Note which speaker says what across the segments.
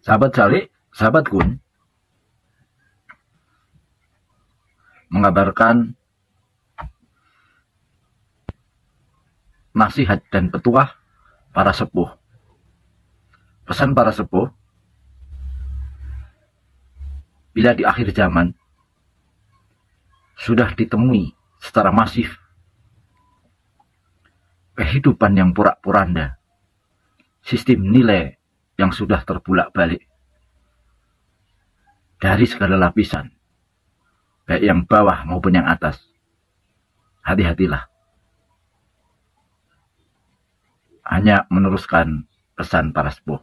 Speaker 1: Sahabat Saleh, sahabat Kun, mengabarkan nasihat dan petuah para sepuh. Pesan para sepuh, bila di akhir zaman sudah ditemui secara masif kehidupan yang porak-poranda, sistem nilai yang sudah terbulak-balik dari segala lapisan, baik yang bawah maupun yang atas. Hati-hatilah. Hanya meneruskan pesan para sepuh.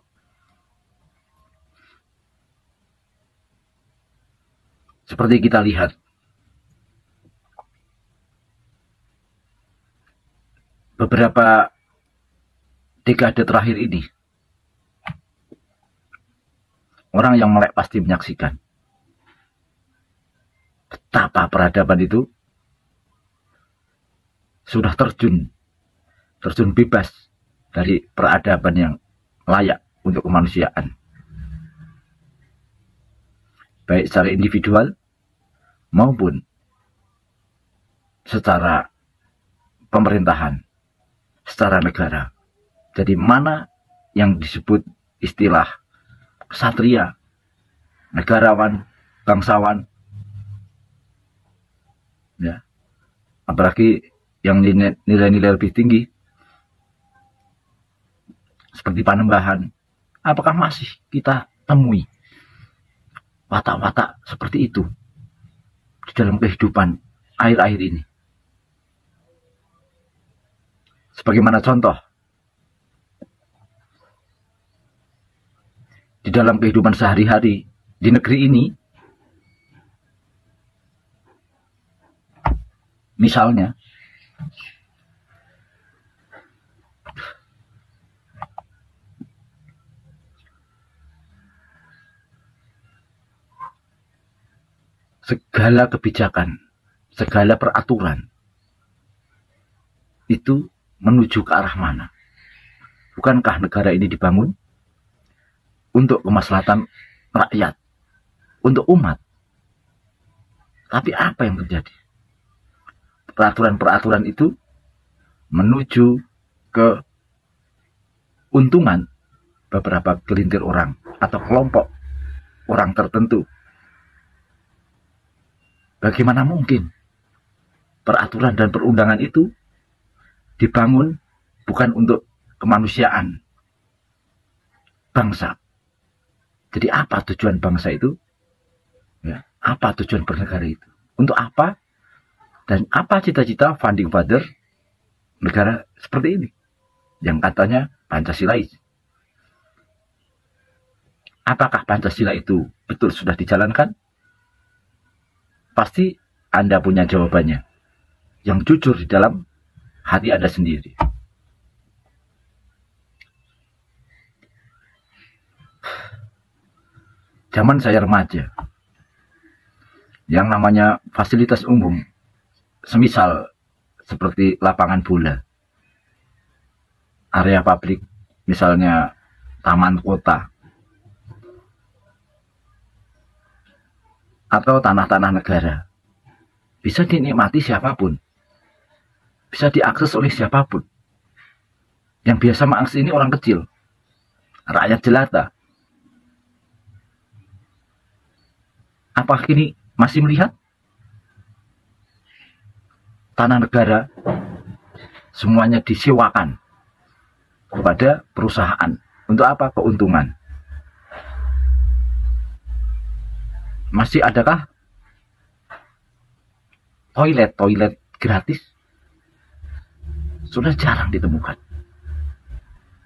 Speaker 1: Seperti kita lihat, beberapa dekade terakhir ini, orang yang melek pasti menyaksikan betapa peradaban itu sudah terjun bebas dari peradaban yang layak untuk kemanusiaan, baik secara individual maupun secara pemerintahan, secara negara. Jadi mana yang disebut istilah ksatria, negarawan, bangsawan, ya, apalagi yang nilai-nilai lebih tinggi seperti Panembahan, apakah masih kita temui watak-watak seperti itu di dalam kehidupan akhir-akhir ini? Sebagaimana contoh, di dalam kehidupan sehari-hari di negeri ini, misalnya segala kebijakan, segala peraturan itu menuju ke arah mana? Bukankah negara ini dibangun untuk kemaslahatan rakyat, untuk umat? Tapi apa yang terjadi? Peraturan-peraturan itu menuju ke untungan beberapa gelintir orang atau kelompok orang tertentu. Bagaimana mungkin peraturan dan perundangan itu dibangun bukan untuk kemanusiaan bangsa? Jadi apa tujuan bangsa itu? Ya, apa tujuan bernegara itu? Untuk apa? Dan apa cita-cita founding father negara seperti ini yang katanya Pancasilais? Apakah Pancasila itu betul sudah dijalankan? Pasti Anda punya jawabannya yang jujur di dalam hati Anda sendiri. Zaman saya remaja, yang namanya fasilitas umum, semisal seperti lapangan bola, area publik, misalnya taman kota, atau tanah-tanah negara, bisa dinikmati siapapun, bisa diakses oleh siapapun. Yang biasa mengakses ini orang kecil, rakyat jelata. Apa kini masih melihat tanah negara semuanya disewakan kepada perusahaan? Untuk apa? Keuntungan. Masih adakah toilet gratis? Sudah jarang ditemukan.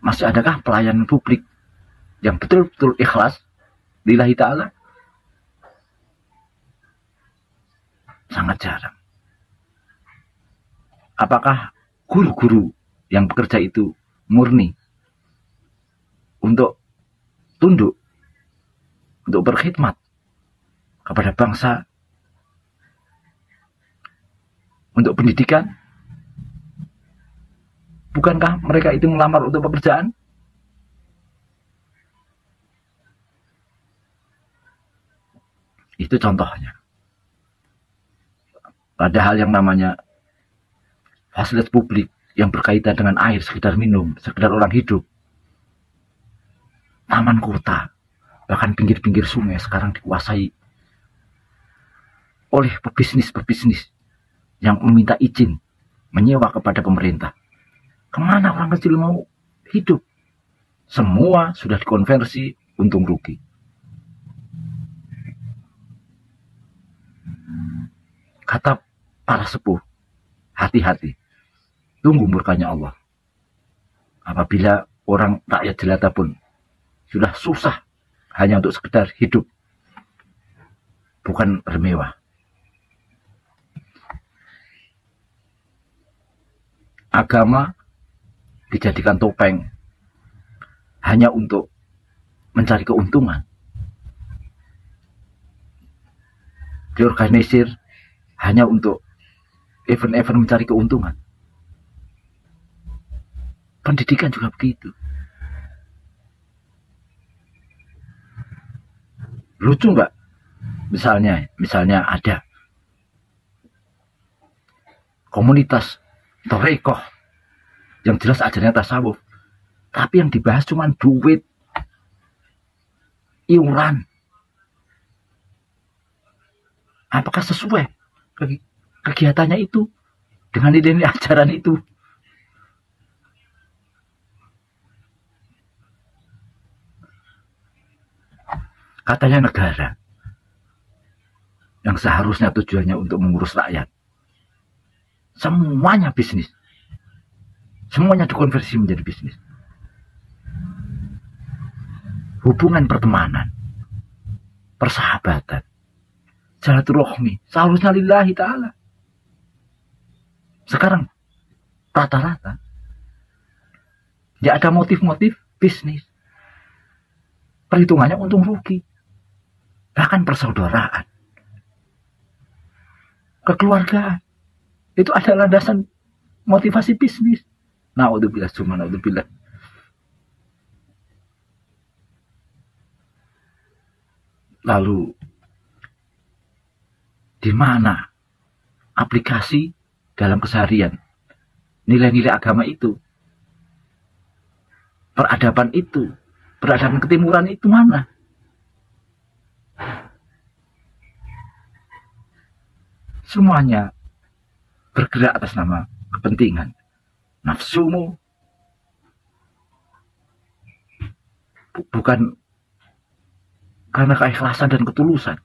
Speaker 1: Masih adakah pelayanan publik yang betul-betul ikhlas lillahi ta'ala? Sangat jarang. Apakah guru-guru yang bekerja itu murni untuk tunduk, untuk berkhidmat kepada bangsa, untuk pendidikan? Bukankah mereka itu melamar untuk pekerjaan? Itu contohnya. Ada hal yang namanya fasilitas publik yang berkaitan dengan air, sekedar minum, sekedar orang hidup. Taman kota, bahkan pinggir-pinggir sungai sekarang dikuasai oleh pebisnis-pebisnis yang meminta izin menyewa kepada pemerintah. Kemana orang kecil mau hidup? Semua sudah dikonversi untung rugi. Kata para sepuh, hati-hati, tunggu murkanya Allah. Apabila orang rakyat jelata pun sudah susah hanya untuk sekedar hidup, bukan bermewah. Agama dijadikan topeng hanya untuk mencari keuntungan. Diorganisir hanya untuk event-event mencari keuntungan. Pendidikan juga begitu. Lucu nggak? Misalnya ada komunitas torekoh yang jelas ajarnya tasawuf, tapi yang dibahas cuma duit, iuran. Apakah sesuai kegiatannya itu dengan nilai ajaran itu? Katanya negara yang seharusnya tujuannya untuk mengurus rakyat, semuanya bisnis. Semuanya dikonversi menjadi bisnis. Hubungan pertemanan, persahabatan, silaturahmi seharusnya lillahi ta'ala. Sekarang rata-rata tidak ada motif-motif bisnis. Perhitungannya untung rugi. Bahkan persaudaraan, kekeluargaan, itu adalah landasan motivasi bisnis. Naudzubillah, cuma naudzubillah. Lalu di mana aplikasi dalam keseharian nilai-nilai agama itu, peradaban itu, peradaban ketimuran itu mana? Semuanya bergerak atas nama kepentingan. Nafsumu bukan karena keikhlasan dan ketulusan.